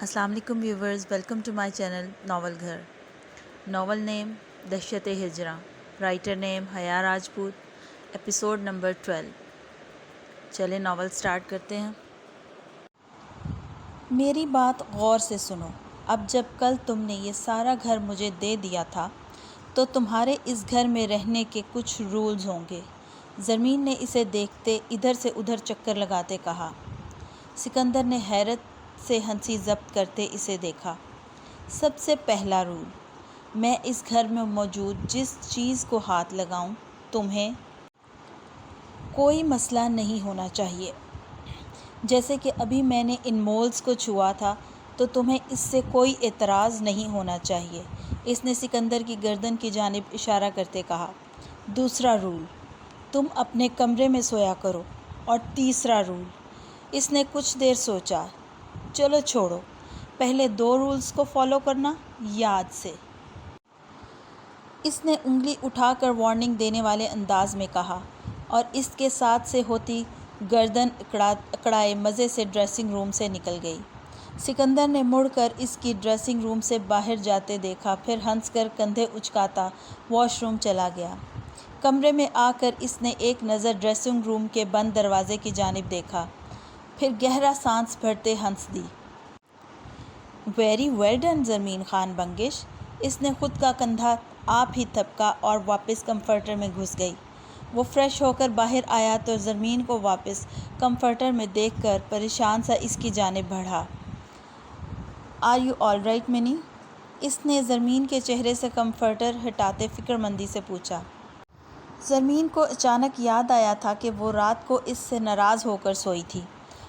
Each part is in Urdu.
السلام علیکم viewers, welcome to my channel novel گھر۔ Novel name Dehshat Hijran, writer نیم حیا راجپوت، ایپیسوڈ نمبر 12۔ چلیں ناول سٹارٹ کرتے ہیں۔ میری بات غور سے سنو۔ اب جب کل تم نے یہ سارا گھر مجھے دے دیا تھا تو تمہارے اس گھر میں رہنے کے کچھ رولز ہوں گے۔ زرمین نے اسے دیکھتے ادھر سے ادھر چکر لگاتے کہا۔ سکندر نے حیرت سے ہنسی ضبط کرتے اسے دیکھا۔ سب سے پہلا رول، میں اس گھر میں موجود جس چیز کو ہاتھ لگاؤں تمہیں کوئی مسئلہ نہیں ہونا چاہیے۔ جیسے کہ ابھی میں نے ان مولز کو چھوا تھا تو تمہیں اس سے کوئی اعتراض نہیں ہونا چاہیے۔ اس نے سکندر کی گردن کی جانب اشارہ کرتے کہا۔ دوسرا رول، تم اپنے کمرے میں سویا کرو۔ اور تیسرا رول۔ اس نے کچھ دیر سوچا۔ چلو چھوڑو، پہلے دو رولز کو فالو کرنا یاد سے۔ اس نے انگلی اٹھا کر وارننگ دینے والے انداز میں کہا اور اس کے ساتھ سے ہوتی گردن اکڑائے مزے سے ڈریسنگ روم سے نکل گئی۔ سکندر نے مڑ کر اس کی ڈریسنگ روم سے باہر جاتے دیکھا، پھر ہنس کر کندھے اچکاتا واش روم چلا گیا۔ کمرے میں آ کر اس نے ایک نظر ڈریسنگ روم کے بند دروازے کی جانب دیکھا، پھر گہرا سانس بھرتے ہنس دی۔ Very well done Zarmeen Khan Bangash. اس نے خود کا کندھا آپ ہی تھپکا اور واپس کمفرٹر میں گھس گئی۔ وہ فریش ہو کر باہر آیا تو زرمین کو واپس کمفرٹر میں دیکھ کر پریشان سا اس کی جانب بڑھا۔ آر یو آل رائٹ منی؟ اس نے زرمین کے چہرے سے کمفرٹر ہٹاتے فکر مندی سے پوچھا۔ زرمین کو اچانک یاد آیا تھا کہ وہ رات کو اس سے ناراض ہو کر سوئی تھی،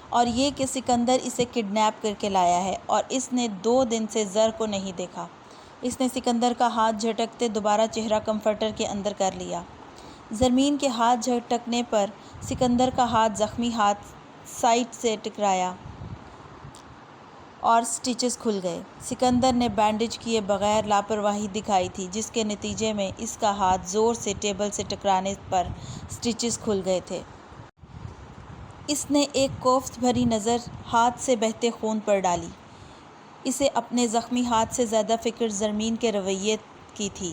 اور یہ کہ سکندر اسے کڈنیپ کر کے لایا ہے اور اس نے 2 دن سے زر کو نہیں دیکھا۔ اس نے سکندر کا ہاتھ جھٹکتے دوبارہ چہرہ کمفرٹر کے اندر کر لیا۔ زرمین کے ہاتھ جھٹکنے پر سکندر کا ہاتھ زخمی ہاتھ سائٹ سے ٹکرایا اور سٹچز کھل گئے۔ سکندر نے بینڈیج کیے بغیر لاپرواہی دکھائی تھی، جس کے نتیجے میں اس کا ہاتھ زور سے ٹیبل سے ٹکرانے پر سٹچز کھل گئے تھے۔ اس نے ایک کوفت بھری نظر ہاتھ سے بہتے خون پر ڈالی۔ اسے اپنے زخمی ہاتھ سے زیادہ فکر زرمین کے رویے کی تھی،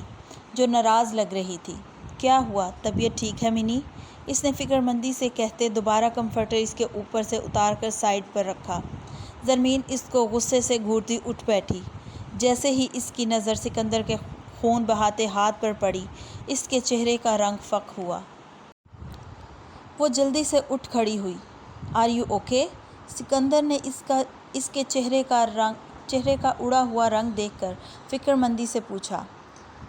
جو ناراض لگ رہی تھی۔ کیا ہوا، طبیعت ٹھیک ہے منی؟ اس نے فکر مندی سے کہتے دوبارہ کمفرٹر اس کے اوپر سے اتار کر سائڈ پر رکھا۔ زرمین اس کو غصے سے گھورتی اٹھ بیٹھی۔ جیسے ہی اس کی نظر سکندر کے خون بہاتے ہاتھ پر پڑی، اس کے چہرے کا رنگ فاق ہوا۔ وہ جلدی سے اٹھ کھڑی ہوئی۔ Are you okay? سکندر نے اس کے چہرے کا اڑا ہوا رنگ دیکھ کر فکر مندی سے پوچھا۔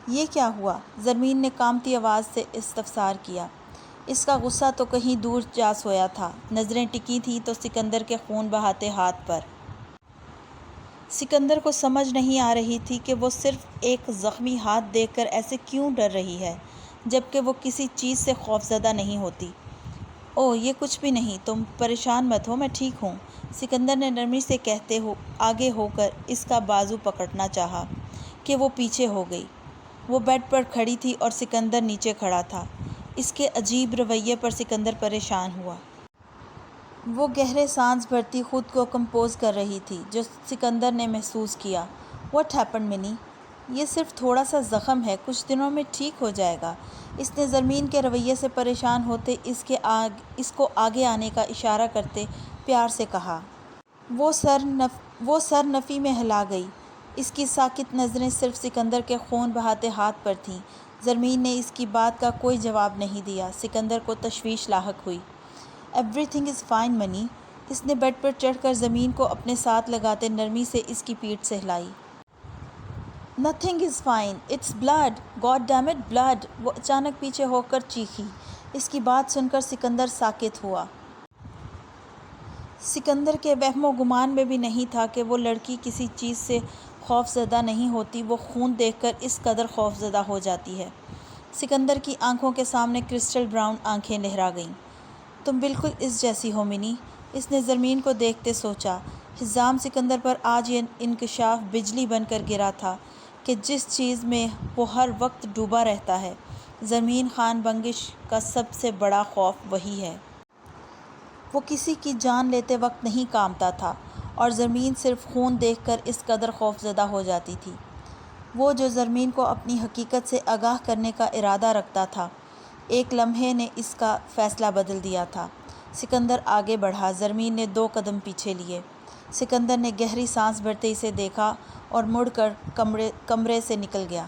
یہ کیا ہوا؟ زرمین نے کانپتی آواز سے استفسار کیا۔ اس کا غصہ تو کہیں دور جا سویا تھا، نظریں ٹکی تھیں تو سکندر کے خون بہاتے ہاتھ پر۔ سکندر کو سمجھ نہیں آ رہی تھی کہ وہ صرف ایک زخمی ہاتھ دیکھ کر ایسے کیوں ڈر رہی ہے، جبکہ وہ کسی چیز سے خوفزدہ نہیں ہوتی۔ اوہ یہ کچھ بھی نہیں، تم پریشان مت ہو، میں ٹھیک ہوں۔ سکندر نے نرمی سے کہتے آگے ہو کر اس کا بازو پکڑنا چاہا کہ وہ پیچھے ہو گئی۔ وہ بیڈ پر کھڑی تھی اور سکندر نیچے کھڑا تھا۔ اس کے عجیب رویے پر سکندر پریشان ہوا۔ وہ گہرے سانس بھرتی خود کو کمپوز کر رہی تھی، جو سکندر نے محسوس کیا۔ واٹ ہیپنڈ منی؟ یہ صرف تھوڑا سا زخم ہے، کچھ دنوں میں ٹھیک ہو جائے گا۔ اس نے زرمین کے رویے سے پریشان ہوتے اس کو آگے آنے کا اشارہ کرتے پیار سے کہا۔ وہ سر نفی میں ہلا گئی۔ اس کی ساکت نظریں صرف سکندر کے خون بہاتے ہاتھ پر تھیں۔ زرمین نے اس کی بات کا کوئی جواب نہیں دیا۔ سکندر کو تشویش لاحق ہوئی۔ ایوری تھنگ از فائن منی۔ اس نے بیڈ پر چڑھ کر زمین کو اپنے ساتھ لگاتے نرمی سے اس کی پیٹھ سہلائی۔ Nothing is fine, it's blood, God damn it blood! وہ اچانک پیچھے ہو کر چیخی۔ اس کی بات سن کر سکندر ساکت ہوا۔ سکندر کے وہم و گمان میں بھی نہیں تھا کہ وہ لڑکی کسی چیز سے خوف زدہ نہیں ہوتی، وہ خون دیکھ کر اس قدر خوف زدہ ہو جاتی ہے۔ سکندر کی آنکھوں کے سامنے کرسٹل براؤن آنکھیں لہرا گئیں۔ تم بالکل اس جیسی ہو منی، اس نے زرمین کو دیکھتے سوچا۔ حزام سکندر پر آج یہ انکشاف بجلی بن کر گرا تھا کہ جس چیز میں وہ ہر وقت ڈوبا رہتا ہے، زرمین خان بنگش کا سب سے بڑا خوف وہی ہے۔ وہ کسی کی جان لیتے وقت نہیں کانپتا تھا، اور زرمین صرف خون دیکھ کر اس قدر خوفزدہ ہو جاتی تھی۔ وہ جو زرمین کو اپنی حقیقت سے آگاہ کرنے کا ارادہ رکھتا تھا، ایک لمحے نے اس کا فیصلہ بدل دیا تھا۔ سکندر آگے بڑھا، زرمین نے 2 قدم پیچھے لیے۔ سکندر نے گہری سانس بھرتے اسے دیکھا اور مڑ کر کمرے سے نکل گیا۔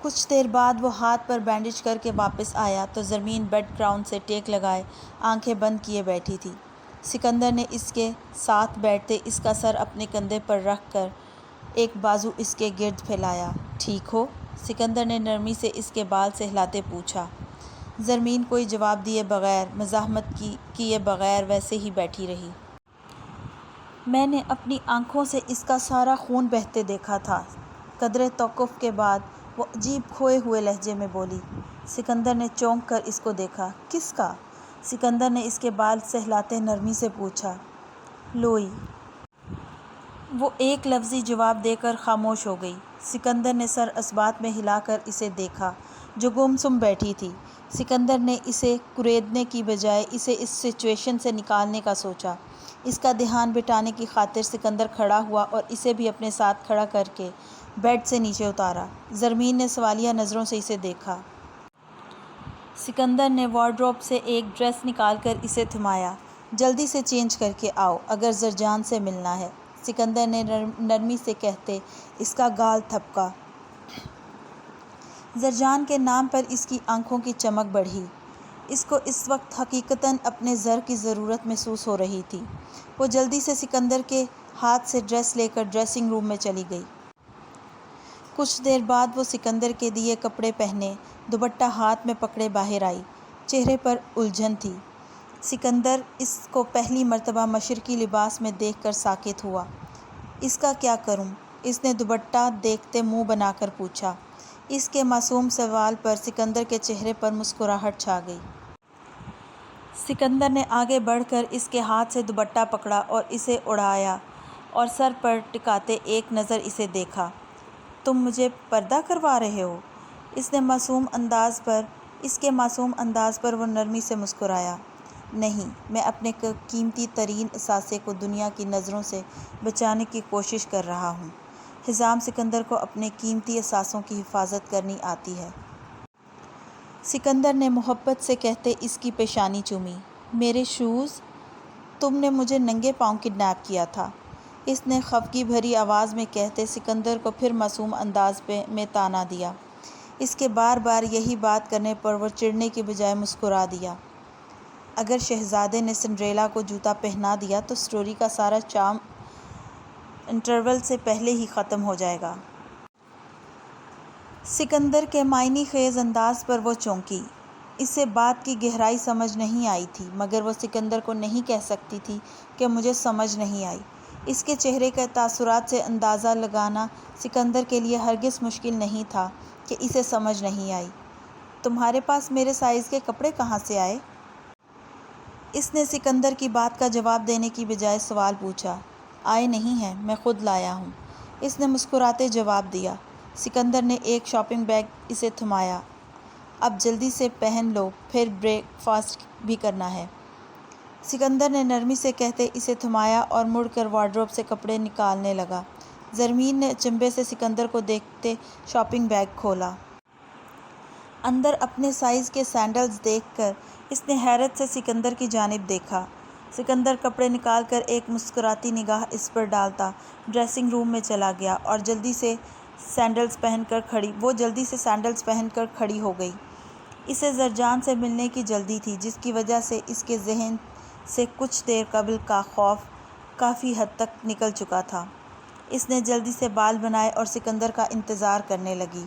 کچھ دیر بعد وہ ہاتھ پر بینڈیج کر کے واپس آیا تو زرمین بیڈ گراؤنڈ سے ٹیک لگائے آنکھیں بند کیے بیٹھی تھی۔ سکندر نے اس کے ساتھ بیٹھتے اس کا سر اپنے کندھے پر رکھ کر ایک بازو اس کے گرد پھیلایا۔ ٹھیک ہو؟ سکندر نے نرمی سے اس کے بال سہلاتے پوچھا۔ زرمین کوئی جواب دیے بغیر، مزاحمت کیے بغیر ویسے ہی بیٹھی رہی۔ میں نے اپنی آنکھوں سے اس کا سارا خون بہتے دیکھا تھا۔ قدرے توقف کے بعد وہ عجیب کھوئے ہوئے لہجے میں بولی۔ سکندر نے چونک کر اس کو دیکھا۔ کس کا؟ سکندر نے اس کے بال سہلاتے نرمی سے پوچھا۔ لوئی۔ وہ ایک لفظی جواب دے کر خاموش ہو گئی۔ سکندر نے سر اثبات میں ہلا کر اسے دیکھا جو گمسم بیٹھی تھی۔ سکندر نے اسے کریدنے کی بجائے اسے اس سچویشن سے نکالنے کا سوچا۔ اس کا دھیان بٹانے کی خاطر سکندر کھڑا ہوا اور اسے بھی اپنے ساتھ کھڑا کر کے بیڈ سے نیچے اتارا۔ زرمین نے سوالیہ نظروں سے اسے دیکھا۔ سکندر نے وارڈروب سے ایک ڈریس نکال کر اسے تھمایا۔ جلدی سے چینج کر کے آؤ اگر زرجان سے ملنا ہے، سکندر نے نرمی سے کہتے اس کا گال تھپکا۔ زرجان کے نام پر اس کی آنکھوں کی چمک بڑھی۔ اس کو اس وقت حقیقتاً اپنے زر کی ضرورت محسوس ہو رہی تھی۔ وہ جلدی سے سکندر کے ہاتھ سے ڈریس لے کر ڈریسنگ روم میں چلی گئی۔ کچھ دیر بعد وہ سکندر کے دیے کپڑے پہنے، دوپٹہ ہاتھ میں پکڑے باہر آئی۔ چہرے پر الجھن تھی۔ سکندر اس کو پہلی مرتبہ مشرقی لباس میں دیکھ کر ساکت ہوا۔ اس کا کیا کروں؟ اس نے دوپٹہ دیکھتے منہ بنا کر پوچھا۔ اس کے معصوم سوال پر سکندر کے چہرے پر مسکراہٹ چھا گئی۔ سکندر نے آگے بڑھ کر اس کے ہاتھ سے دوپٹہ پکڑا اور اسے اڑایا اور سر پر ٹکاتے ایک نظر اسے دیکھا۔ تم مجھے پردہ کروا رہے ہو؟ اس کے معصوم انداز پر وہ نرمی سے مسکرایا۔ نہیں، میں اپنے قیمتی ترین اثاثے کو دنیا کی نظروں سے بچانے کی کوشش کر رہا ہوں۔ حزام سکندر کو اپنے قیمتی اثاثوں کی حفاظت کرنی آتی ہے۔ سکندر نے محبت سے کہتے اس کی پیشانی چومی۔ میرے شوز؟ تم نے مجھے ننگے پاؤں کڈنیپ کیا تھا، اس نے خفگی بھری آواز میں کہتے سکندر کو پھر معصوم انداز میں طعنہ دیا۔ اس کے بار بار یہی بات کرنے پر وہ چڑھنے کی بجائے مسکرا دیا۔ اگر شہزادے نے سنڈریلا کو جوتا پہنا دیا تو سٹوری کا سارا چارم انٹرول سے پہلے ہی ختم ہو جائے گا۔ سکندر کے معنی خیز انداز پر وہ چونکی۔ اسے بات کی گہرائی سمجھ نہیں آئی تھی، مگر وہ سکندر کو نہیں کہہ سکتی تھی کہ مجھے سمجھ نہیں آئی۔ اس کے چہرے کے تاثرات سے اندازہ لگانا سکندر کے لیے ہرگز مشکل نہیں تھا کہ اسے سمجھ نہیں آئی۔ تمہارے پاس میرے سائز کے کپڑے کہاں سے آئے؟ اس نے سکندر کی بات کا جواب دینے کی بجائے سوال پوچھا۔ آئے نہیں ہیں، میں خود لایا ہوں، اس نے مسکراتے جواب دیا۔ سکندر نے ایک شاپنگ بیگ اسے تھمایا۔ اب جلدی سے پہن لو، پھر بریک فاسٹ بھی کرنا ہے، سکندر نے نرمی سے کہتے اسے تھمایا اور مڑ کر وارڈروب سے کپڑے نکالنے لگا۔ زرمین نے اچنبھے سے سکندر کو دیکھتے شاپنگ بیگ کھولا۔ اندر اپنے سائز کے سینڈلز دیکھ کر اس نے حیرت سے سکندر کی جانب دیکھا۔ سکندر کپڑے نکال کر ایک مسکراتی نگاہ اس پر ڈالتا ڈریسنگ روم میں چلا گیا اور جلدی سے سینڈلز پہن کر کھڑی ہو گئی۔ اسے زرجان سے ملنے کی جلدی تھی، جس کی وجہ سے اس کے ذہن سے کچھ دیر قبل کا خوف کافی حد تک نکل چکا تھا۔ اس نے جلدی سے بال بنائے اور سکندر کا انتظار کرنے لگی۔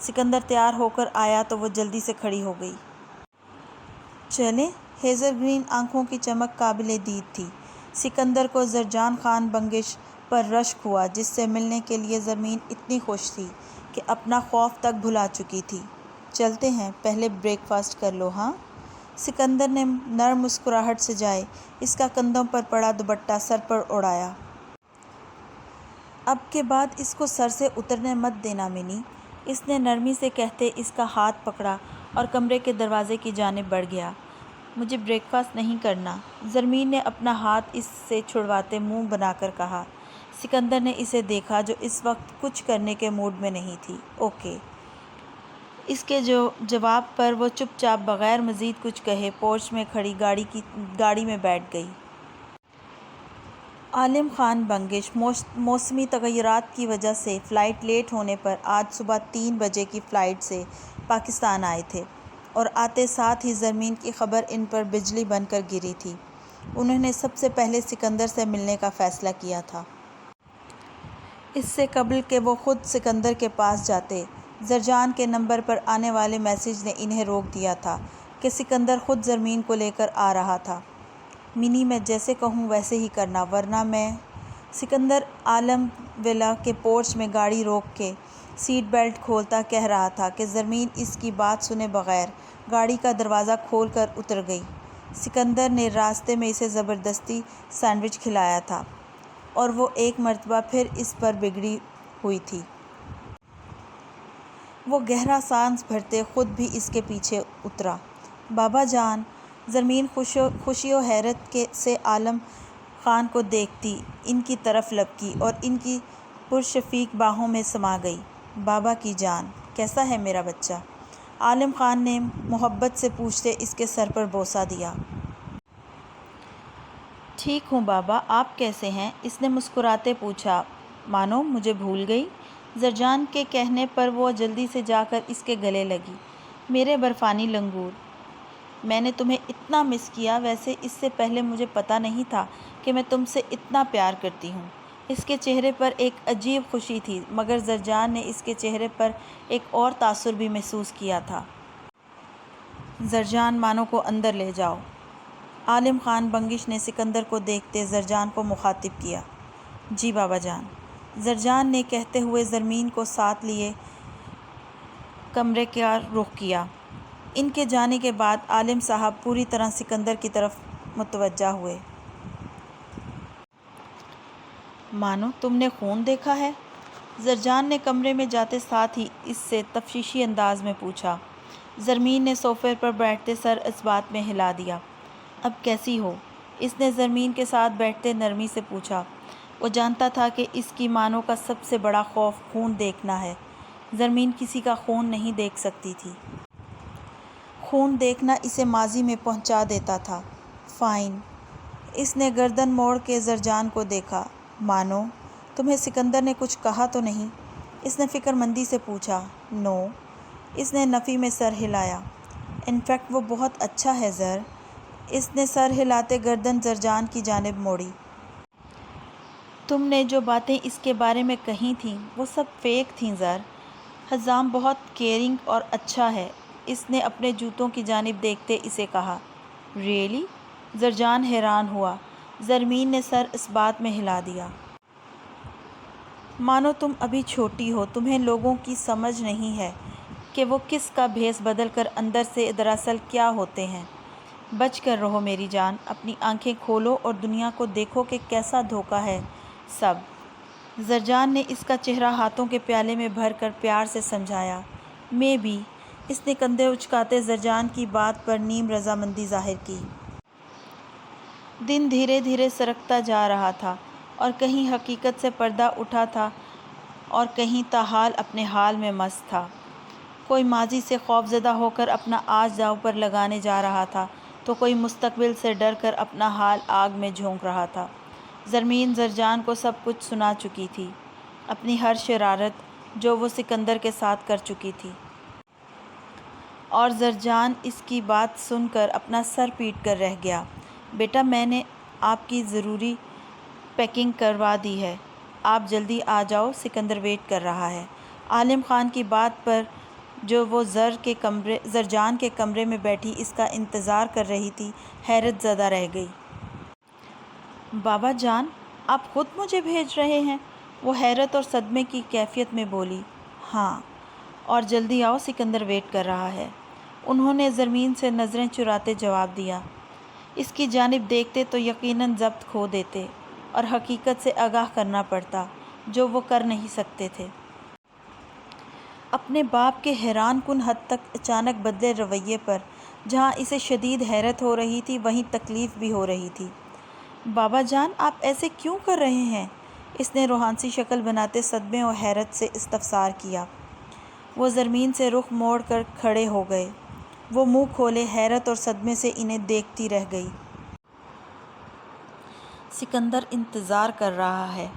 سکندر تیار ہو کر آیا تو وہ جلدی سے کھڑی ہو گئی۔ چلیں؟ ہیزل گرین آنکھوں کی چمک قابل دید تھی۔ سکندر کو زرجان خان بنگش پر رشک ہوا، جس سے ملنے کے لیے زرمین اتنی خوش تھی کہ اپنا خوف تک بھلا چکی تھی۔ چلتے ہیں، پہلے بریک فاسٹ کر لو ہاں؟ سکندر نے نرم مسکراہٹ سے جائے اس کا کندھوں پر پڑا دوپٹہ سر پر اڑایا۔ اب کے بعد اس کو سر سے اترنے مت دینا منی، اس نے نرمی سے کہتے اس کا ہاتھ پکڑا اور کمرے کے دروازے کی جانب بڑھ گیا۔ مجھے بریک فاسٹ نہیں کرنا۔ زرمین نے اپنا ہاتھ اس سے چھڑواتے منہ بنا کر کہا۔ سکندر نے اسے دیکھا جو اس وقت کچھ کرنے کے موڈ میں نہیں تھی۔ اوکے۔ اس کے جواب پر وہ چپ چاپ بغیر مزید کچھ کہے پورچ میں کھڑی گاڑی میں بیٹھ گئی۔ عالم خان بنگش موسمی تغیرات کی وجہ سے فلائٹ لیٹ ہونے پر آج صبح 3 بجے کی فلائٹ سے پاکستان آئے تھے اور آتے ساتھ ہی زرمین کی خبر ان پر بجلی بن کر گری تھی۔ انہوں نے سب سے پہلے سکندر سے ملنے کا فیصلہ کیا تھا۔ اس سے قبل کہ وہ خود سکندر کے پاس جاتے، زرجان کے نمبر پر آنے والے میسج نے انہیں روک دیا تھا کہ سکندر خود زرمین کو لے کر آ رہا تھا۔ منی میں جیسے کہوں ویسے ہی کرنا ورنہ میں۔ سکندر عالم ولا کے پورچ میں گاڑی روک کے سیٹ بیلٹ کھولتا کہہ رہا تھا کہ زرمین اس کی بات سنے بغیر گاڑی کا دروازہ کھول کر اتر گئی۔ سکندر نے راستے میں اسے زبردستی سینڈوچ کھلایا تھا اور وہ ایک مرتبہ پھر اس پر بگڑی ہوئی تھی۔ وہ گہرا سانس بھرتے خود بھی اس کے پیچھے اترا۔ بابا جان! زرمین خوشی و حیرت سے عالم خان کو دیکھتی ان کی طرف لپکی اور ان کی پرشفیق باہوں میں سما گئی۔ بابا کی جان! کیسا ہے میرا بچہ؟ عالم خان نے محبت سے پوچھتے اس کے سر پر بوسہ دیا۔ ٹھیک ہوں بابا، آپ کیسے ہیں؟ اس نے مسکراتے پوچھا۔ مانو مجھے بھول گئی؟ زرجان کے کہنے پر وہ جلدی سے جا کر اس کے گلے لگی۔ میرے برفانی لنگور! میں نے تمہیں اتنا مس کیا، ویسے اس سے پہلے مجھے پتہ نہیں تھا کہ میں تم سے اتنا پیار کرتی ہوں۔ اس کے چہرے پر ایک عجیب خوشی تھی مگر زرجان نے اس کے چہرے پر ایک اور تاثر بھی محسوس کیا تھا۔ زرجان مانو کو اندر لے جاؤ۔ عالم خان بنگش نے سکندر کو دیکھتے زرجان کو مخاطب کیا۔ جی بابا جان! زرجان نے کہتے ہوئے زرمین کو ساتھ لیے کمرے کا رخ کیا۔ ان کے جانے کے بعد عالم صاحب پوری طرح سکندر کی طرف متوجہ ہوئے۔ مانو تم نے خون دیکھا ہے؟ زرجان نے کمرے میں جاتے ساتھ ہی اس سے تفتیشی انداز میں پوچھا۔ زرمین نے صوفے پر بیٹھتے سر اس بات میں ہلا دیا۔ اب کیسی ہو؟ اس نے زرمین کے ساتھ بیٹھتے نرمی سے پوچھا۔ وہ جانتا تھا کہ اس کی مانو کا سب سے بڑا خوف خون دیکھنا ہے۔ زرمین کسی کا خون نہیں دیکھ سکتی تھی۔ خون دیکھنا اسے ماضی میں پہنچا دیتا تھا۔ فائن۔ اس نے گردن موڑ کے زرجان کو دیکھا۔ مانو تمہیں سکندر نے کچھ کہا تو نہیں؟ اس نے فکر مندی سے پوچھا۔ نو۔ اس نے نفی میں سر ہلایا۔ انفیکٹ وہ بہت اچھا ہے زر۔ اس نے سر ہلاتے گردن زرجان کی جانب موڑی۔ تم نے جو باتیں اس کے بارے میں کہی تھیں وہ سب فیک تھیں زر۔ حزام بہت کیئرنگ اور اچھا ہے۔ اس نے اپنے جوتوں کی جانب دیکھتے اسے کہا۔ ریئلی؟ زرجان حیران ہوا۔ زرمین نے سر اس بات میں ہلا دیا۔ مانو تم ابھی چھوٹی ہو، تمہیں لوگوں کی سمجھ نہیں ہے کہ وہ کس کا بھیس بدل کر اندر سے دراصل کیا ہوتے ہیں۔ بچ کر رہو میری جان، اپنی آنکھیں کھولو اور دنیا کو دیکھو کہ کیسا دھوکہ ہے سب۔ زرجان نے اس کا چہرہ ہاتھوں کے پیالے میں بھر کر پیار سے سمجھایا۔ میں بھی۔ اس نے کندھے اچکاتے زرجان کی بات پر نیم رضامندی ظاہر کی۔ دن دھیرے دھیرے سرکتا جا رہا تھا اور کہیں حقیقت سے پردہ اٹھا تھا اور کہیں تاحال اپنے حال میں مست تھا۔ کوئی ماضی سے خوف زدہ ہو کر اپنا آج داؤ پر لگانے جا رہا تھا تو کوئی مستقبل سے ڈر کر اپنا حال آگ میں جھونک رہا تھا۔ زرمین زرجان کو سب کچھ سنا چکی تھی، اپنی ہر شرارت جو وہ سکندر کے ساتھ کر چکی تھی۔ اور زرجان اس کی بات سن کر اپنا سر پیٹ کر رہ گیا۔ بیٹا میں نے آپ کی ضروری پیکنگ کروا دی ہے، آپ جلدی آ جاؤ، سکندر ویٹ کر رہا ہے۔ عالم خان کی بات پر جو وہ زرجان کے کمرے میں بیٹھی اس کا انتظار کر رہی تھی حیرت زدہ رہ گئی۔ بابا جان آپ خود مجھے بھیج رہے ہیں؟ وہ حیرت اور صدمے کی کیفیت میں بولی۔ ہاں، اور جلدی آؤ، سکندر ویٹ کر رہا ہے۔ انہوں نے زرمین سے نظریں چراتے جواب دیا۔ اس کی جانب دیکھتے تو یقیناً ضبط کھو دیتے اور حقیقت سے آگاہ کرنا پڑتا جو وہ کر نہیں سکتے تھے۔ اپنے باپ کے حیران کن حد تک اچانک بدلے رویے پر جہاں اسے شدید حیرت ہو رہی تھی وہیں تکلیف بھی ہو رہی تھی۔ بابا جان، آپ ایسے کیوں کر رہے ہیں؟ اس نے روحانسی شکل بناتے صدمے اور حیرت سے استفسار کیا۔ وہ زرمین سے رخ موڑ کر کھڑے ہو گئے۔ وہ منہ کھولے حیرت اور صدمے سے انہیں دیکھتی رہ گئی۔ سکندر انتظار کر رہا ہے۔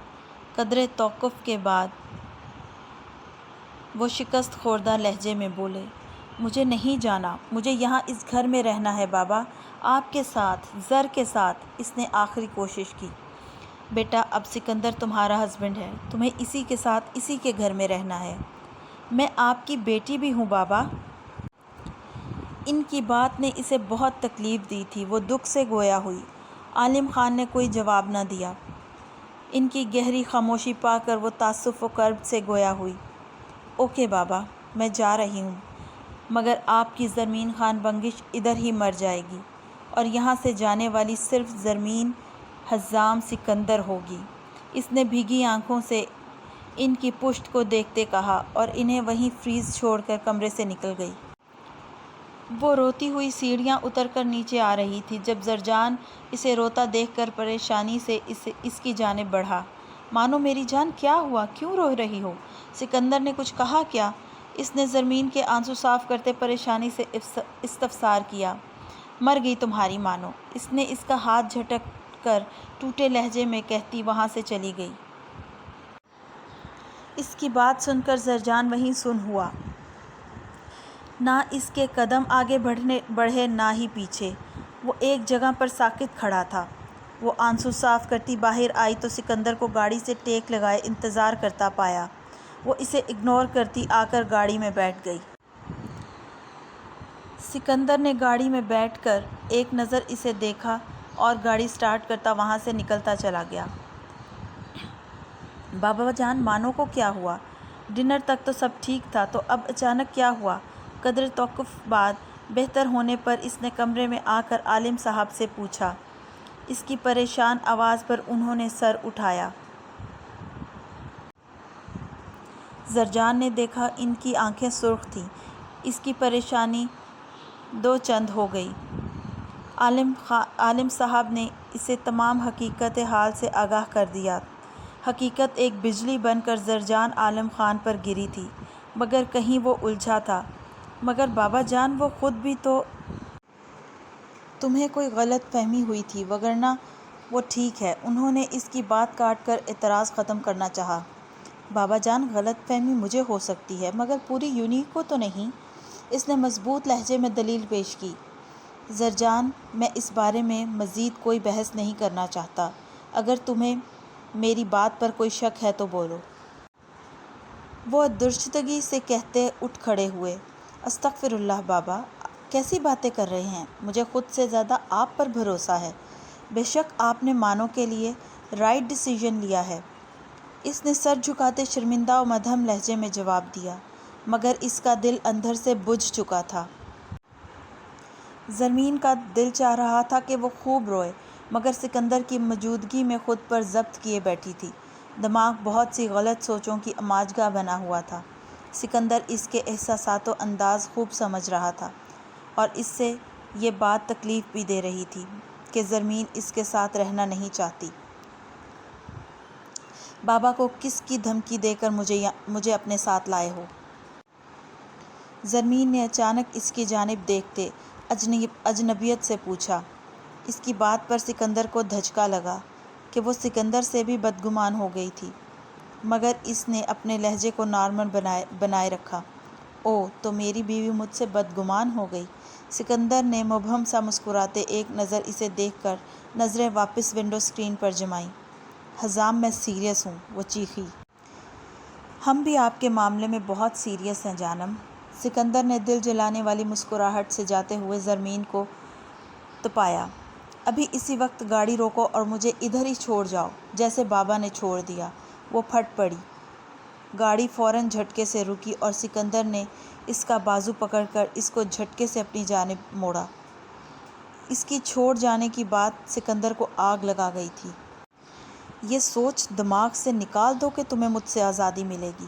قدرے توقف کے بعد وہ شکست خوردہ لہجے میں بولے، مجھے نہیں جانا، مجھے یہاں اس گھر میں رہنا ہے بابا، آپ کے ساتھ، زر کے ساتھ۔ اس نے آخری کوشش کی۔ بیٹا، اب سکندر تمہارا ہسبینڈ ہے، تمہیں اسی کے ساتھ اسی کے گھر میں رہنا ہے۔ میں آپ کی بیٹی بھی ہوں بابا۔ ان کی بات نے اسے بہت تکلیف دی تھی، وہ دکھ سے گویا ہوئی۔ عالم خان نے کوئی جواب نہ دیا۔ ان کی گہری خاموشی پا کر وہ تاسف و کرب سے گویا ہوئی۔ اوکے بابا، میں جا رہی ہوں، مگر آپ کی زرمین خان بنگش ادھر ہی مر جائے گی، اور یہاں سے جانے والی صرف زرمین حزام سکندر ہوگی۔ اس نے بھیگی آنکھوں سے ان کی پشت کو دیکھتے کہا اور انہیں وہیں فریز چھوڑ کر کمرے سے نکل گئی۔ وہ روتی ہوئی سیڑھیاں اتر کر نیچے آ رہی تھی جب زرجان اسے روتا دیکھ کر پریشانی سے اس کی جانب بڑھا۔ مانو میری جان، کیا ہوا؟ کیوں رو رہی ہو؟ سکندر نے کچھ کہا کیا؟ اس نے زرمین کے آنسو صاف کرتے پریشانی سے استفسار کیا۔ مر گئی تمہاری مانو، اس نے اس کا ہاتھ جھٹک کر ٹوٹے لہجے میں کہتی وہاں سے چلی گئی۔ اس کی بات سن کر زرجان وہیں سن ہوا۔ نہ اس کے قدم آگے بڑھے نہ ہی پیچھے، وہ ایک جگہ پر ساکت کھڑا تھا۔ وہ آنسو صاف کرتی باہر آئی تو سکندر کو گاڑی سے ٹیک لگائے انتظار کرتا پایا۔ وہ اسے اگنور کرتی آ کر گاڑی میں بیٹھ گئی۔ سکندر نے گاڑی میں بیٹھ کر ایک نظر اسے دیکھا اور گاڑی سٹارٹ کرتا وہاں سے نکلتا چلا گیا۔ بابا جان، مانو کو کیا ہوا؟ ڈنر تک تو سب ٹھیک تھا، تو اب اچانک کیا ہوا؟ قدرے توقف بعد بہتر ہونے پر اس نے کمرے میں آ کر عالم صاحب سے پوچھا۔ اس کی پریشان آواز پر انہوں نے سر اٹھایا۔ زرجان نے دیکھا ان کی آنکھیں سرخ تھیں۔ اس کی پریشانی دو چند ہو گئی۔ عالم صاحب نے اسے تمام حقیقت حال سے آگاہ کر دیا۔ حقیقت ایک بجلی بن کر زرجان عالم خان پر گری تھی، مگر کہیں وہ الجھا تھا۔ مگر بابا جان، وہ خود بھی تو… تمہیں کوئی غلط فہمی ہوئی تھی، وگرنہ وہ ٹھیک ہے۔ انہوں نے اس کی بات کاٹ کر اعتراض ختم کرنا چاہا۔ بابا جان، غلط فہمی مجھے ہو سکتی ہے، مگر پوری یونٹ کو تو نہیں۔ اس نے مضبوط لہجے میں دلیل پیش کی۔ زرجان، میں اس بارے میں مزید کوئی بحث نہیں کرنا چاہتا۔ اگر تمہیں میری بات پر کوئی شک ہے تو بولو۔ وہ درشتگی سے کہتے اٹھ کھڑے ہوئے۔ استغفر اللہ بابا، کیسی باتیں کر رہے ہیں؟ مجھے خود سے زیادہ آپ پر بھروسہ ہے۔ بے شک آپ نے مانو کے لیے رائٹ ڈیسیژن لیا ہے۔ اس نے سر جھکاتے شرمندہ و مدھم لہجے میں جواب دیا، مگر اس کا دل اندر سے بجھ چکا تھا۔ زرمین کا دل چاہ رہا تھا کہ وہ خوب روئے، مگر سکندر کی موجودگی میں خود پر ضبط کیے بیٹھی تھی۔ دماغ بہت سی غلط سوچوں کی اماجگاہ بنا ہوا تھا۔ سکندر اس کے احساسات و انداز خوب سمجھ رہا تھا، اور اس سے یہ بات تکلیف بھی دے رہی تھی کہ زرمین اس کے ساتھ رہنا نہیں چاہتی۔ بابا کو کس کی دھمکی دے کر مجھے اپنے ساتھ لائے ہو؟ زرمین نے اچانک اس کی جانب دیکھتے اجنبیت سے پوچھا۔ اس کی بات پر سکندر کو دھچکا لگا کہ وہ سکندر سے بھی بدگمان ہو گئی تھی، مگر اس نے اپنے لہجے کو نارمل بنائے رکھا۔ اوہ، تو میری بیوی مجھ سے بدگمان ہو گئی؟ سکندر نے مبہم سا مسکراتے ایک نظر اسے دیکھ کر نظریں واپس ونڈو اسکرین پر جمائیں۔ حزام، میں سیریس ہوں، وہ چیخی۔ ہم بھی آپ کے معاملے میں بہت سیریس ہیں جانم۔ سکندر نے دل جلانے والی مسکراہٹ سے جاتے ہوئے زرمین کو تپایا۔ ابھی اسی وقت گاڑی روکو اور مجھے ادھر ہی چھوڑ جاؤ، جیسے بابا نے چھوڑ دیا۔ وہ پھٹ پڑی۔ گاڑی فوراً جھٹکے سے رکی اور سکندر نے اس کا بازو پکڑ کر اس کو جھٹکے سے اپنی جانب موڑا۔ اس کی چھوڑ جانے کی بات سکندر کو آگ لگا گئی تھی۔ یہ سوچ دماغ سے نکال دو کہ تمہیں مجھ سے آزادی ملے گی۔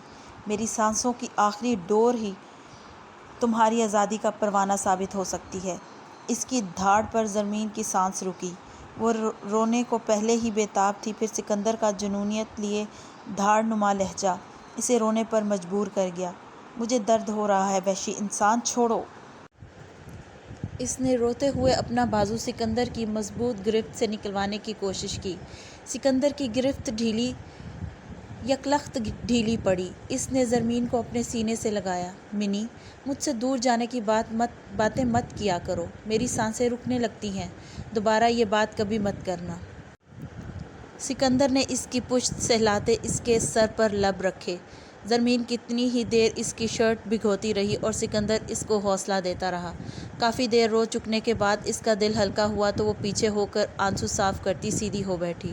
میری سانسوں کی آخری ڈور ہی تمہاری آزادی کا پروانہ ثابت ہو سکتی ہے۔ اس کی دھاڑ پر زرمین کی سانس رکی۔ وہ رونے کو پہلے ہی بے تاب تھی، پھر سکندر کا جنونیت لیے دھاڑ نما لہجہ اسے رونے پر مجبور کر گیا۔ مجھے درد ہو رہا ہے وحشی انسان، چھوڑو۔ اس نے روتے ہوئے اپنا بازو سکندر کی مضبوط گرفت سے نکلوانے کی کوشش کی۔ سکندر کی گرفت یکلخت ڈھیلی پڑی۔ اس نے زرمین کو اپنے سینے سے لگایا۔ منی، مجھ سے دور جانے کی باتیں مت کیا کرو، میری سانسیں رکنے لگتی ہیں، دوبارہ یہ بات کبھی مت کرنا۔ سکندر نے اس کی پشت سہلاتے اس کے سر پر لب رکھے۔ زرمین کتنی ہی دیر اس کی شرٹ بھگوتی رہی اور سکندر اس کو حوصلہ دیتا رہا۔ کافی دیر رو چکنے کے بعد اس کا دل ہلکا ہوا تو وہ پیچھے ہو کر آنسو صاف کرتی سیدھی ہو بیٹھی۔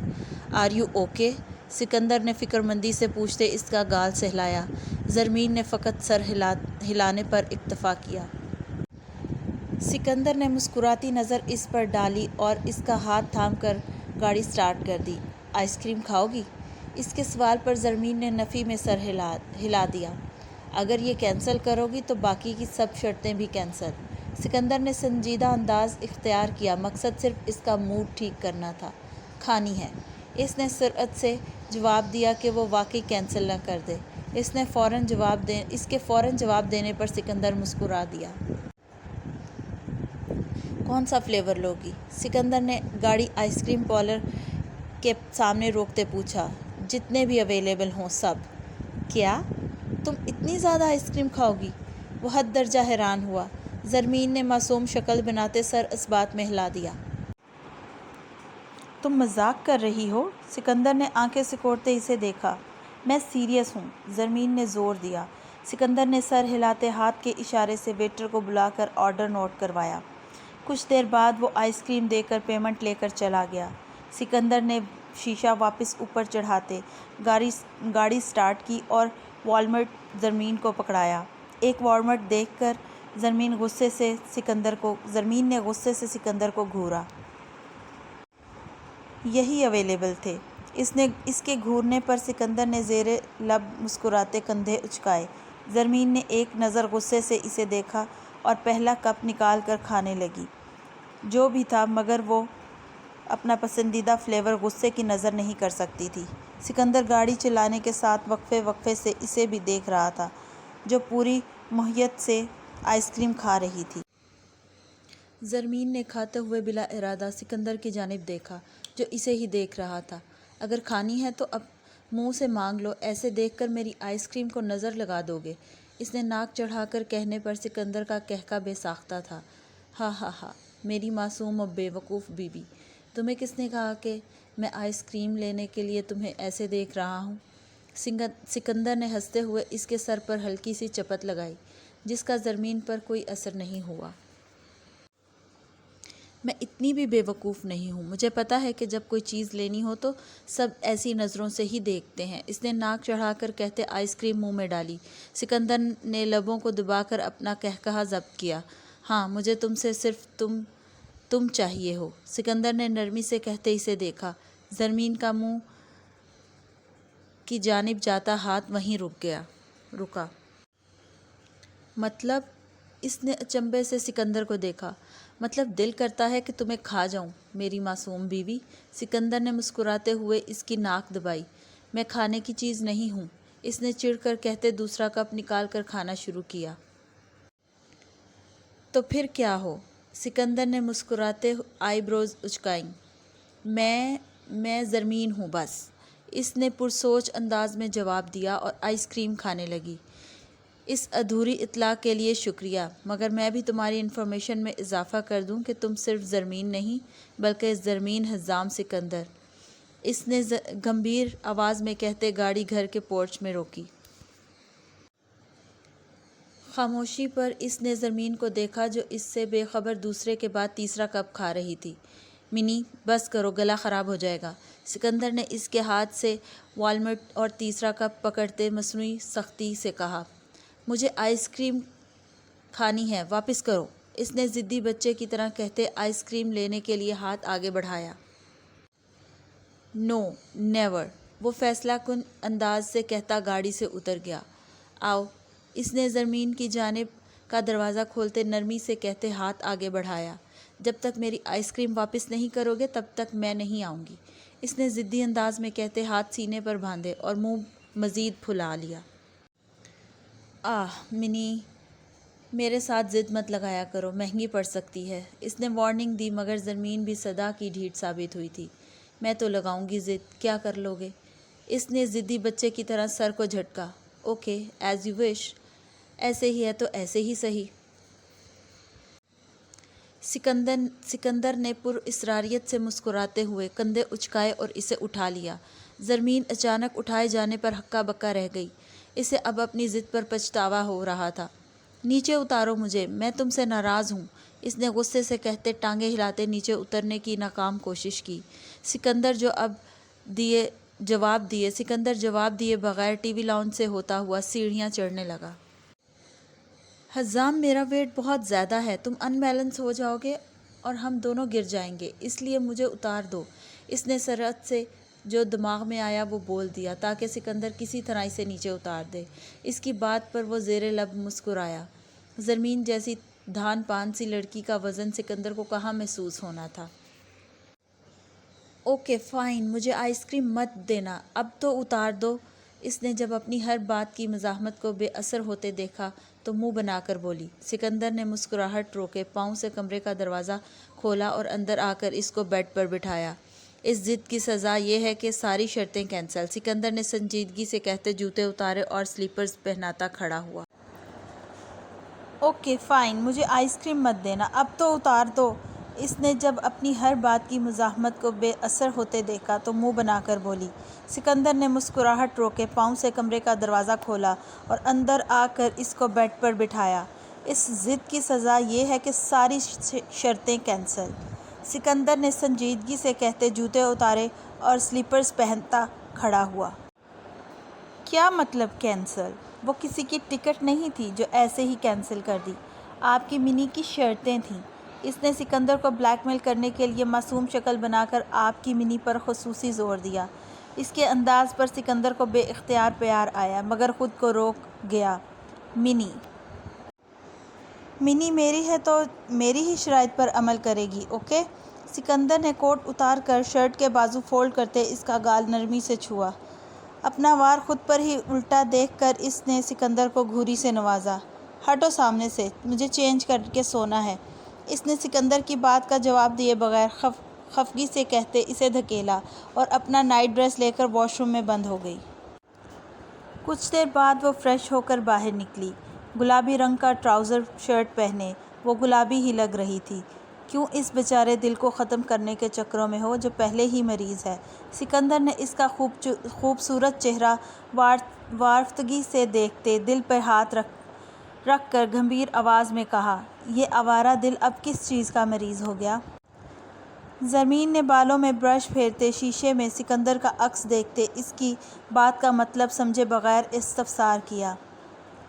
Are you okay? سکندر نے فکر مندی سے پوچھتے اس کا گال سہلایا۔ زرمین نے فقط سر ہلانے پر اکتفا کیا۔ سکندر نے مسکراتی نظر اس پر ڈالی اور اس کا ہاتھ تھام کر گاڑی سٹارٹ کر دی۔ آئس کریم کھاؤ گی؟ اس کے سوال پر زرمین نے نفی میں سر ہلا دیا۔ اگر یہ کینسل کرو گی تو باقی کی سب شرطیں بھی کینسل۔ سکندر نے سنجیدہ انداز اختیار کیا، مقصد صرف اس کا موڈ ٹھیک کرنا تھا۔ کھانی ہے۔ اس نے سرعت سے جواب دیا کہ وہ واقعی کینسل نہ کر دے۔ اس کے فوراً جواب دینے پر سکندر مسکرا دیا۔ کون سا فلیور لوگی؟ سکندر نے گاڑی آئس کریم پارلر کے سامنے روکتے پوچھا۔ جتنے بھی اویلیبل ہوں سب۔ کیا؟ تم اتنی زیادہ آئس کریم کھاؤ گی؟ وہ حد درجہ حیران ہوا۔ زرمین نے معصوم شکل بناتے سر اس بات میں ہلا دیا۔ تم مذاق کر رہی ہو؟ سکندر نے آنکھیں سکوڑتے اسے دیکھا۔ میں سیریس ہوں، زرمین نے زور دیا۔ سکندر نے سر ہلاتے ہاتھ کے اشارے سے ویٹر کو بلا کر آرڈر نوٹ کروایا۔ کچھ دیر بعد وہ آئس کریم دے کر پیمنٹ لے کر چلا گیا۔ سکندر نے شیشہ واپس اوپر چڑھاتے گاڑی سٹارٹ کی اور والمرٹ زرمین کو پکڑایا۔ ایک والمرٹ دیکھ کر زرمین نے غصے سے سکندر کو گھورا۔ یہی اویلیبل تھے۔ اس کے گھورنے پر سکندر نے زیر لب مسکراتے کندھے اچکائے۔ زرمین نے ایک نظر غصے سے اسے دیکھا اور پہلا کپ نکال کر کھانے لگی۔ جو بھی تھا مگر وہ اپنا پسندیدہ فلیور غصے کی نظر نہیں کر سکتی تھی۔ سکندر گاڑی چلانے کے ساتھ وقفے سے اسے بھی دیکھ رہا تھا، جو پوری مہیت سے آئس کریم کھا رہی تھی۔ زرمین نے کھاتے ہوئے بلا ارادہ سکندر کی جانب دیکھا، جو اسے ہی دیکھ رہا تھا۔ اگر کھانی ہے تو اب منہ سے مانگ لو، ایسے دیکھ کر میری آئس کریم کو نظر لگا دو گے؟ اس نے ناک چڑھا کر کہنے پر سکندر کا قہقہ بے ساختہ تھا۔ ہا ہا ہا، میری معصوم و بے وقوف بیوی، تمہیں کس نے کہا کہ میں آئس کریم لینے کے لیے تمہیں ایسے دیکھ رہا ہوں؟ سکندر نے ہنستے ہوئے اس کے سر پر ہلکی سی چپت لگائی، جس کا زرمین پر کوئی اثر نہیں ہوا۔ میں اتنی بھی بے وقوف نہیں ہوں، مجھے پتہ ہے کہ جب کوئی چیز لینی ہو تو سب ایسی نظروں سے ہی دیکھتے ہیں۔ اس نے ناک چڑھا کر کہتے آئس کریم منہ میں ڈالی۔ سکندر نے لبوں کو دبا کر اپنا قہقہہ ضبط کیا۔ ہاں، مجھے تم سے صرف تم چاہیے ہو۔ سکندر نے نرمی سے کہتے اسے دیکھا۔ زرمین کا منہ کی جانب جاتا ہاتھ وہیں رکا۔ مطلب؟ اس نے اچنبھے سے سکندر کو دیکھا۔ مطلب دل کرتا ہے کہ تمہیں کھا جاؤں میری معصوم بیوی۔ سکندر نے مسکراتے ہوئے اس کی ناک دبائی۔ میں کھانے کی چیز نہیں ہوں، اس نے چڑ کر کہتے دوسرا کپ نکال کر کھانا شروع کیا۔ تو پھر کیا ہو؟ سکندر نے مسکراتے آئی بروز اچکائیں۔ میں زرمین ہوں بس، اس نے پرسوچ انداز میں جواب دیا اور آئس کریم کھانے لگی۔ اس ادھوری اطلاع کے لیے شکریہ، مگر میں بھی تمہاری انفارمیشن میں اضافہ کر دوں کہ تم صرف زرمین نہیں بلکہ زرمین حزام سکندر، اس نے گمبھیر آواز میں کہتے گاڑی گھر کے پورچ میں روکی۔ خاموشی پر اس نے زرمین کو دیکھا جو اس سے بے خبر دوسرے کے بعد تیسرا کپ کھا رہی تھی۔ منی، بس کرو، گلا خراب ہو جائے گا۔ سکندر نے اس کے ہاتھ سے والمرٹ اور تیسرا کپ پکڑتے مصنوعی سختی سے کہا۔ مجھے آئس کریم کھانی ہے، واپس کرو، اس نے ضدی بچے کی طرح کہتے آئس کریم لینے کے لیے ہاتھ آگے بڑھایا۔ نو، نیور، وہ فیصلہ کن انداز سے کہتا گاڑی سے اتر گیا۔ آؤ، اس نے زرمین کی جانب کا دروازہ کھولتے نرمی سے کہتے ہاتھ آگے بڑھایا۔ جب تک میری آئس کریم واپس نہیں کرو گے تب تک میں نہیں آؤں گی، اس نے ضدی انداز میں کہتے ہاتھ سینے پر باندھے اور منہ مزید پھلا لیا۔ منی، میرے ساتھ ضد مت لگایا کرو، مہنگی پڑ سکتی ہے، اس نے وارننگ دی، مگر زرمین بھی صدا کی ڈھیٹ ثابت ہوئی تھی۔ میں تو لگاؤں گی ضد، کیا کر لو گے؟ اس نے ضدی بچے کی طرح سر کو جھٹکا۔ اوکے، ایز یو وش، ایسے ہی ہے تو ایسے ہی صحیح۔ سکندر نے پر اسراریت سے مسکراتے ہوئے کندھے اچکائے اور اسے اٹھا لیا۔ زرمین اچانک اٹھائے جانے پر ہکا بکا رہ گئی، اسے اب اپنی ضد پر پچھتاوا ہو رہا تھا۔ نیچے اتارو مجھے، میں تم سے ناراض ہوں، اس نے غصے سے کہتے ٹانگیں ہلاتے نیچے اترنے کی ناکام کوشش کی۔ سکندر جواب دیے بغیر ٹی وی لاؤنج سے ہوتا ہوا سیڑھیاں چڑھنے لگا۔ حزام، میرا ویٹ بہت زیادہ ہے، تم ان بیلنس ہو جاؤ گے اور ہم دونوں گر جائیں گے، اس لیے مجھے اتار دو، اس نے سرعت سے جو دماغ میں آیا وہ بول دیا تاکہ سکندر کسی طرح اسے نیچے اتار دے۔ اس کی بات پر وہ زیر لب مسکرایا۔ زرمین جیسی دھان پان سی لڑکی کا وزن سکندر کو کہاں محسوس ہونا تھا۔ اوکے فائن، مجھے آئس کریم مت دینا، اب تو اتار دو، اس نے جب اپنی ہر بات کی مزاحمت کو بے اثر ہوتے دیکھا تو منہ بنا کر بولی۔ سکندر نے مسکراہٹ روکے پاؤں سے کمرے کا دروازہ کھولا اور اندر آ کر اس کو بیڈ پر بٹھایا۔ اس ضد کی سزا یہ ہے کہ ساری شرطیں کینسل، سکندر نے سنجیدگی سے کہتے جوتے اتارے اور سلیپرز پہناتا کھڑا ہوا۔ اوکے فائن، مجھے آئس کریم مت دینا، اب تو اتار دو، اس نے جب اپنی ہر بات کی مزاحمت کو بے اثر ہوتے دیکھا تو منہ بنا کر بولی۔ سکندر نے مسکراہٹ روکے پاؤں سے کمرے کا دروازہ کھولا اور اندر آ کر اس کو بیڈ پر بٹھایا۔ اس ضد کی سزا یہ ہے کہ ساری شرطیں کینسل، سکندر نے سنجیدگی سے کہتے جوتے اتارے اور سلیپرز پہنتا کھڑا ہوا۔ کیا مطلب کینسل؟ وہ کسی کی ٹکٹ نہیں تھی جو ایسے ہی کینسل کر دی، آپ کی منی کی شرطیں تھیں، اس نے سکندر کو بلیک میل کرنے کے لیے معصوم شکل بنا کر آپ کی منی پر خصوصی زور دیا۔ اس کے انداز پر سکندر کو بے اختیار پیار آیا مگر خود کو روک گیا۔ منی میری ہے تو میری ہی شرائط پر عمل کرے گی، اوکے؟ سکندر نے کوٹ اتار کر شرٹ کے بازو فولڈ کرتے اس کا گال نرمی سے چھوا۔ اپنا وار خود پر ہی الٹا دیکھ کر اس نے سکندر کو گھوری سے نوازا۔ ہٹو سامنے سے، مجھے چینج کر کے سونا ہے، اس نے سکندر کی بات کا جواب دیے بغیر خفگی سے کہتے اسے دھکیلا اور اپنا نائٹ ڈریس لے کر واش روم میں بند ہو گئی۔ کچھ دیر بعد وہ فریش ہو کر باہر نکلی، گلابی رنگ کا ٹراؤزر شرٹ پہنے، وہ گلابی ہی لگ رہی تھی۔ کیوں اس بیچارے دل کو ختم کرنے کے چکروں میں ہو جو پہلے ہی مریض ہے؟ سکندر نے اس کا خوبصورت چہرہ وارفتگی سے دیکھتے دل پر ہاتھ رکھ کر گمبھیر آواز میں کہا، یہ آوارہ دل اب کس چیز کا مریض ہو گیا؟ زرمین نے بالوں میں برش پھیرتے شیشے میں سکندر کا عکس دیکھتے اس کی بات کا مطلب سمجھے بغیر استفسار کیا۔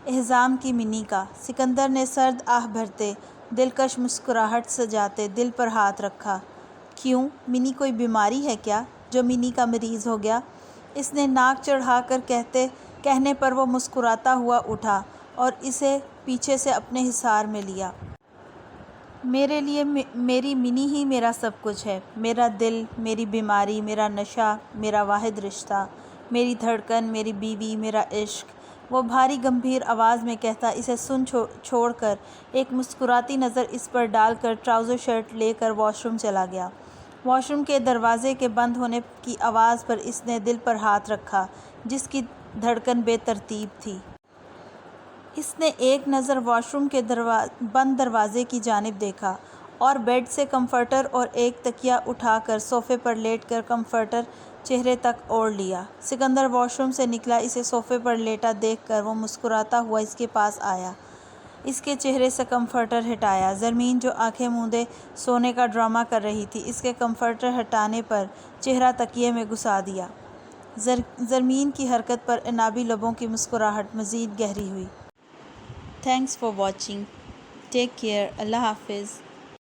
احزام کی منی کا، سکندر نے سرد آہ بھرتے دلکش مسکراہٹ سجاتے دل پر ہاتھ رکھا۔ کیوں، منی کوئی بیماری ہے کیا جو منی کا مریض ہو گیا؟ اس نے ناک چڑھا کر کہنے پر وہ مسکراتا ہوا اٹھا اور اسے پیچھے سے اپنے حصار میں لیا۔ میرے لیے میری منی ہی میرا سب کچھ ہے، میرا دل، میری بیماری، میرا نشہ، میرا واحد رشتہ، میری دھڑکن، میری بیوی، میرا عشق، وہ بھاری گمبھیر آواز میں کہتا اسے سن چھوڑ کر ایک مسکراتی نظر اس پر ڈال کر ٹراؤزر شرٹ لے کر واش روم چلا گیا۔ واش روم کے دروازے کے بند ہونے کی آواز پر اس نے دل پر ہاتھ رکھا جس کی دھڑکن بے ترتیب تھی۔ اس نے ایک نظر واش روم کے بند دروازے کی جانب دیکھا اور بیڈ سے کمفرٹر اور ایک تکیہ اٹھا کر صوفے پر لیٹ کر کمفرٹر چہرے تک اوڑھ لیا۔ سکندر واش روم سے نکلا، اسے صوفے پر لیٹا دیکھ کر وہ مسکراتا ہوا اس کے پاس آیا، اس کے چہرے سے کمفرٹر ہٹایا۔ زرمین جو آنکھیں موندے سونے کا ڈرامہ کر رہی تھی، اس کے کمفرٹر ہٹانے پر چہرہ تکیے میں گھسا دیا۔ زرمین کی حرکت پر عنابی لبوں کی مسکراہٹ مزید گہری ہوئی۔ Thanks for watching, take care, اللہ حافظ۔